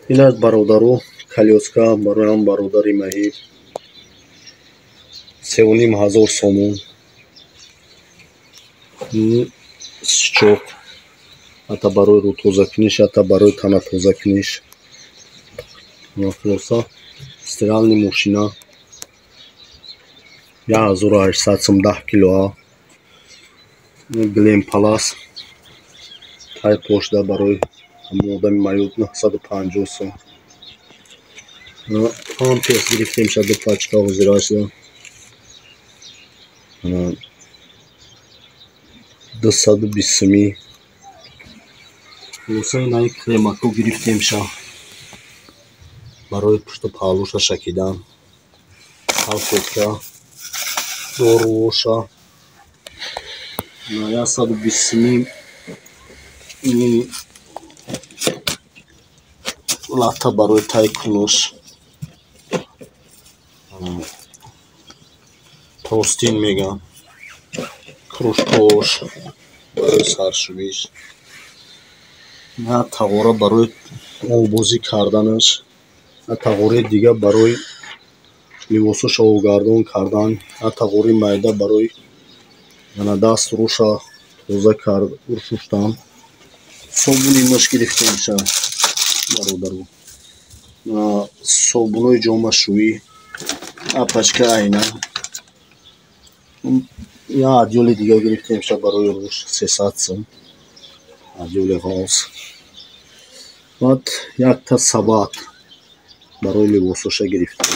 ин аз бародару калёска бароям бародари маҳӣ 3500 сомон. чоқ ҳата барои рӯ тозакуниш, ҳата барои тана тозакуниш. хулоса стирални мошина 1800 сом 10 килоа. глем палас тай пошда барои одами маёд 950 сом. памперс гирифтем шад ду пачка ҳозирашда 220 сомӣ. хулоса инаи кремаку гирифтем ша барои пушту паҳлуша шакидан. салфетка доруоша 120 сомӣ. лата барои тай кунуш тостин мегам. кружкош барои саршӯиш. тағора барои овбозӣ карданаш. тағори дига барои либосуша овгардон кардан. тағори майда барои даст руша тоза шуштан. собуни муш гирифтемша бародару. собунои ҷомашӯӣ пачка айна. я адёли дига гирифтемша барои руш 300 сом. адёли ғоз. баъд якта сабат барои либосуша гирифтем.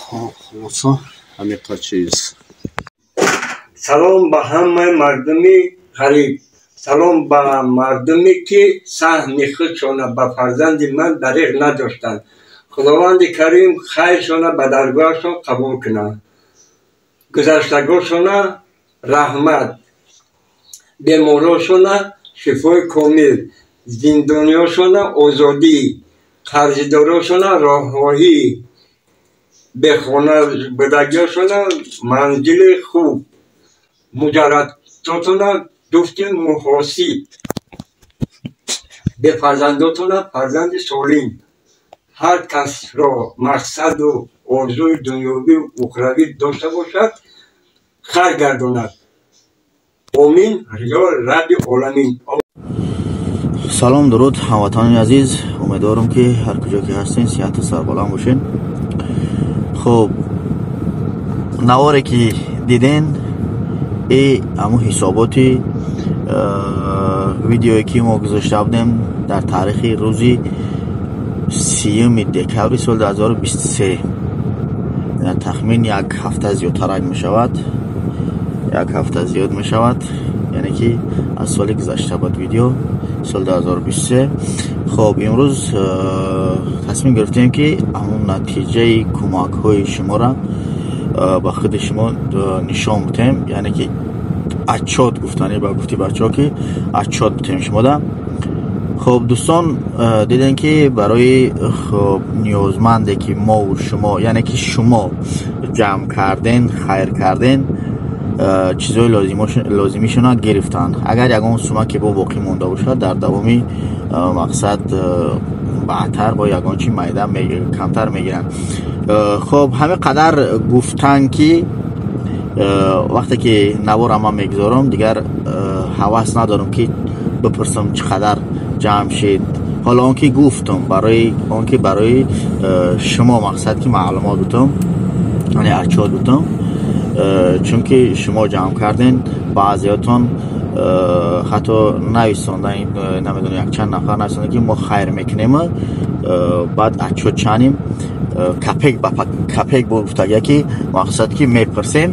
хулоса ҳамита чиз. салом ба ҳамаи мардуми ғариб. салом ба мардуме ки саҳми худшона ба фарзанди ман дариғ надоштанд. худованди карим хайршона ба даргоҳашон қабул кунад. гузаштагошона раҳмат, беморошона шифои комил, зиндониёшона озодӣ, қарзидорошона роҳоҳӣ, бехона будагиёшона манзили хуб, муҷарратотона дуфти муҳосиб, бефарзандотона фарзанди солим. ҳар касро мақсаду орзуи дунёвию ухравӣ дошта бошад, хайр гардонад. омин ё рабби оламин. салом дуруд ҳамватанони азиз, умедворам ки ҳар куҷо ки ҳастин сиҳату сарбаланд бошен. хуб, наворе ки диден аму ҳисоботи видеое ки мо гузошта будем дар таърихи рӯзи 30 декабри соли 2023. тахмин як ҳафта зиёдтарак мешавад. як ҳафта зиёд мешавад, яъне ки аз соли гузашта буд видео соли 2023. хуб, имрӯз тасмим гирифтем ки ҳамун натиҷаи кӯмакҳои шуморо ба худи шумо нишон будем, яъне ки отчёт гуфтани ба гуфти бачаҳо ки отчёт будем шумода. хуб дӯстон, дидем ки барои ниёзманде ки мову шумо, яъне ки шумо ҷамъ карден, хайр карден, чизҳои лозимишона гирифтанд. агар ягон сума ки бо боқӣ монда бошад, дар давоми мақсад баъдтар бо ягон чи майда камтар мегиранд. хуб, ҳамин қадар гуфтан ки вақте ки навора ман мегузорам, дигар ҳавас надорам ки бипурсам чӣ қадар ҷамъ шид. ҳоло он ки гуфтам барои он ки барои шумо мақсад ки маълумот бутам, яъне отчёт бутам, чунки шумо ҷамъ карден, баъзеатон ҳатто нависондан, намедонам якчанд нафар нависондан ки мо хайр мекунем, баъд отчёт чанем капек ба капек гуфтага ки мақсад ки мепурсем.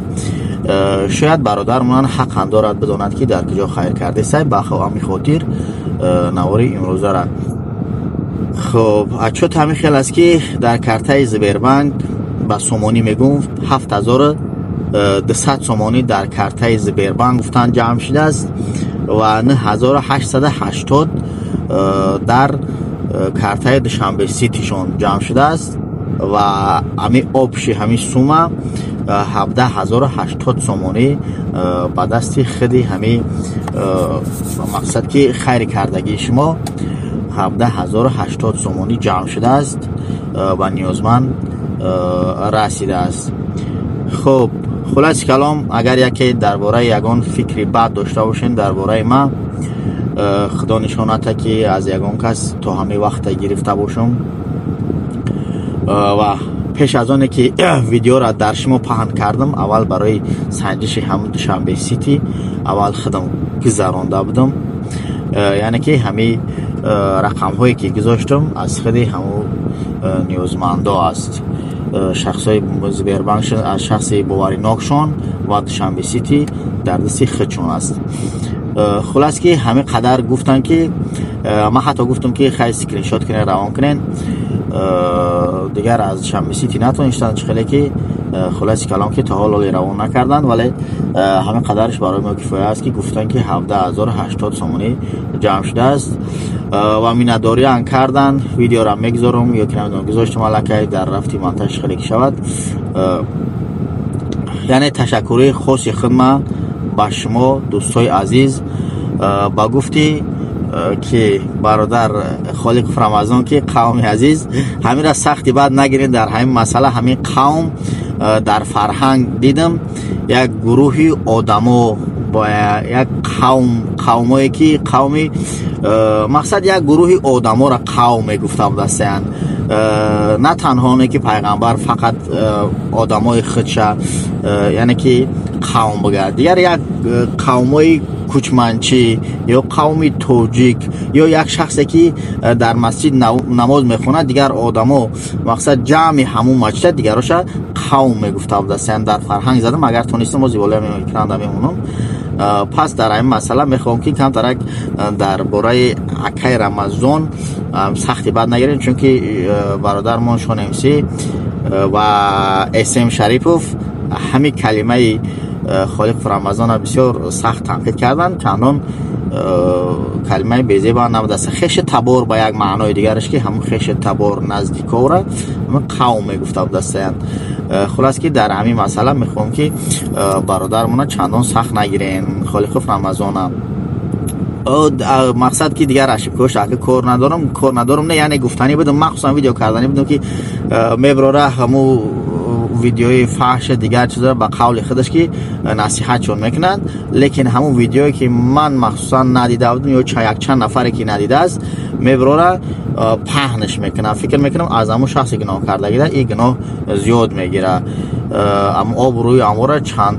шояд бародармон ҳақан дорад бидонад ки дар куҷо хайр кардесай, ба ҳамин хотир навори имрӯзара. хуб, отчёт ҳамин хел аст ки дар картаи Сбербанк ба сомонӣ мегуфт 7200 сомонӣ дар картаи Сбербанк гуфтан ҷамъ шудааст ва 9880 дар картаи Душанбе ситишон ҷамъ шудааст ва ҳамин обши ҳамин сума 17080 сомонӣ ба дасти худи ҳамин мақсад ки хайр кардагии шумо. 17080 سومانی جمع شده است و نیازمند رسیده است. خب خلاص کلام، اگر یکی درباره یگان فکری بد داشته باشین درباره ما، خدا نشانته که از یگان کس تا همه وقت گرفته باشم و پیش از آنه که ویدیو را در شما پهن کردم، اول برای سنجش همون دوشنبه سیتی اول خودم گذرانده بودم، یعنی که همه رقم هایی که گذاشتم از خود همون نیازمندا است، شخص های زبیربنک از شخص باوریناکشان و دوشنبه سیتی در دست خودشون است. خلاص که همه قدر گفتن که من حتی گفتم که خیلی سکرین شات کنین روان کنین، دیگر از شنبه سیتی نتونستن چخیلی که خلاص کلام که تا حال روان نکردن، ولی همه قدرش برای ما کفایه است که گفتن که 17080 سومانی جمع شده است و مینداری ان کردن. ویدیو را میگذارم یا که نمیدونم گذاشتم الکی در رفتی منتش خیلی شود. یعنی تشکری خاصی خدمت با شما دوستای عزیز با گفتی که برادر خالق فرامزان که قوم عزیز همین را سختی بعد نگیرین. در همین مسئله همین قوم در فرهنگ دیدم یک گروهی آدمو با یک قومایی که قومی مقصد یک گروهی آدما را قوم میگفته بودن، نه تنها که پیغمبر فقط آدمای خودش یعنی که قوم بگرد، دیگر یک قومای کوچمنچی یا قومی توجیک یا یک شخصی که در مسجد نماز میخونه، دیگر آدما مقصد جمع همون مسجد دیگرش قوم میگفته بودن. در فرهنگ زدم اگر تونستم موضوع بالا میکردم میمونم. پس در این مسئله میخوام که کم ترک درباره عکای رمضان سختی بد نگیرین، چون که برادرمان شان امسی و اسم شریفوف همین کلمه خالق فرامزان بسیار سخت تنقید کردن، چندان کلمه بیزیبا نبوده. خیش تبار با یک معنای دیگرش که همون خیش تبار نزدیکا را همون قوم میگفته بودن. خلاص که در همین مسئله میخوام که برادرمون چندان سخت نگیرین. خالق فرامزان مقصد که دیگر اشکوش اگه کار ندارم نه، یعنی گفتنی بدم، مخصوصا ویدیو کردنی بدم که میبراره همو ویدیوی فحش دیگر چیزا با قول خودش که نصیحت چون میکنن، لیکن همون ویدیویی که من مخصوصا ندیده بودم یا چند نفری که ندیده است میبراره پهنش میکنه. فکر میکنم از همون شخصی گناه کرده گیره این گناه زیاد میگیره. اما آبروی امور چند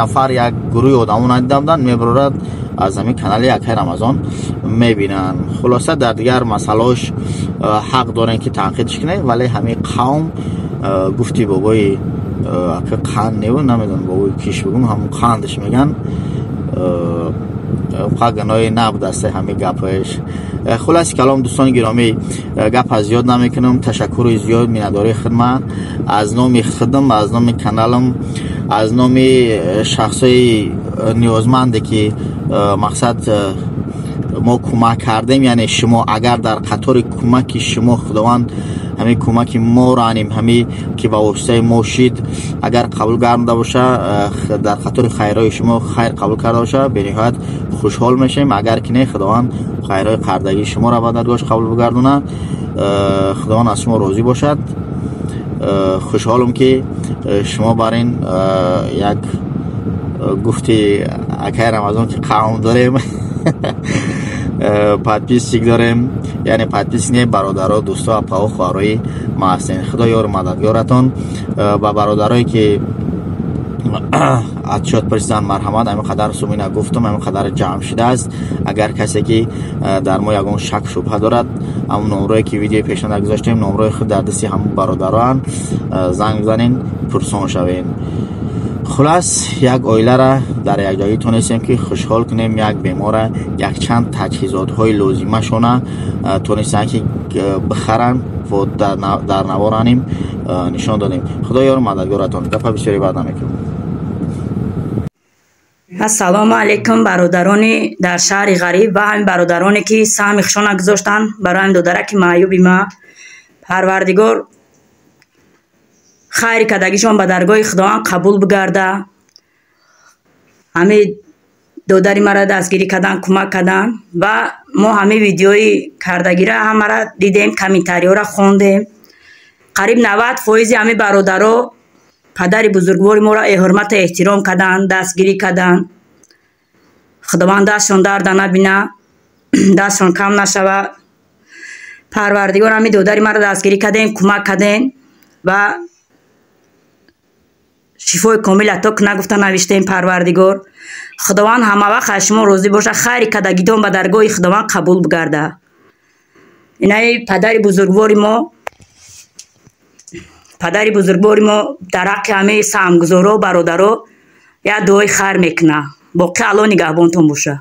نفر یک گروه آدمو ندیده بودن میبراره از همین کانال یکای رمضان میبینن. خلاصه در دیگر مسئلهش حق دارن که تنقیدش کنه، ولی همین قوم گفتی بابای که قند نمیدونم بابای کیش بگم همون قندش میگن گناهی نبوده است همین گپش. خلاص کلام دوستان گرامی گپ از زیاد نمیکنم، تشکر زیاد مینداری خدمت از نام خودم، از نام کانالم، از نام شخصای نیازمنده که مقصد ما کمک کردیم. یعنی شما اگر در قطار کمک شما خداوند همین کمک ما را انیم همین که با واسطه ما شید اگر قبول کرده باشه، در خاطر خیرای شما خیر قبول کرده باشه، به نهایت خوشحال میشیم. اگر که نه خداوند خیرای قردگی شما را به درگاهش قبول بگردونه، خداوند از شما راضی باشد. خوشحالم که شما برین یک گفتی اکای رمضان که قوم داریم پادپیس داریم، یعنی پادپیس نه برادرها دوستا اپا و خواهرای ما هستین. خدا یار مددگارتان و برادرایی که عطشات پرسیدن مرحمت. همین قدر سومینه گفتم، همین قدر جمع شده است. اگر کسی که در ما یگان شک شبهه دارد، همون نمره که ویدیو پیشنهاد گذاشتیم نمره خود در دستی همون برادران زنگ بزنین پرسان شوین. خلاص یک اویله را در یک جایی تونستیم که خوشحال کنیم، یک بیمار یک چند تجهیزات های لازمه شونه تونستیم که بخرن و در نوارانیم نشان دادیم. خدا یار مددگارتان. گپ بسیاری بعد نمیکنم. السلام علیکم برادرانی در شهر غریب و همین برادرانی که سهم خشان گذاشتن برای این دو درک معیوبی ما، پروردگار خیر کدگیشان به درگاه خداوند قبول بگرده. همین додари мара дастгирӣ кардан, кӯмак кардан ва мо ҳамин видеои кардагира ҳамара дидем, комментариҳоро хондем. қариб 90% ҳамин бародаро падари бузургвори моро эҳурмату эҳтиром карданд, дастгирӣ карданд. худованд дастшон дарда набина, дастшон кам нашава. парвардигор ҳамин додари мара дастгирӣ кардем, кӯмак кардем ва шифои комил ато кунад гуфта навиштем парвардигор. худованд ҳамавақт аз шумо розӣ боша, хайри кардагитон ба даргоҳи худованд қабул бигарда. инаи падари бузургвори мо, дар ҳаққи ҳамаи саҳмгузоро бародаро як дуои хайр мекуна. боқӣ алло нигаҳбонтон боша.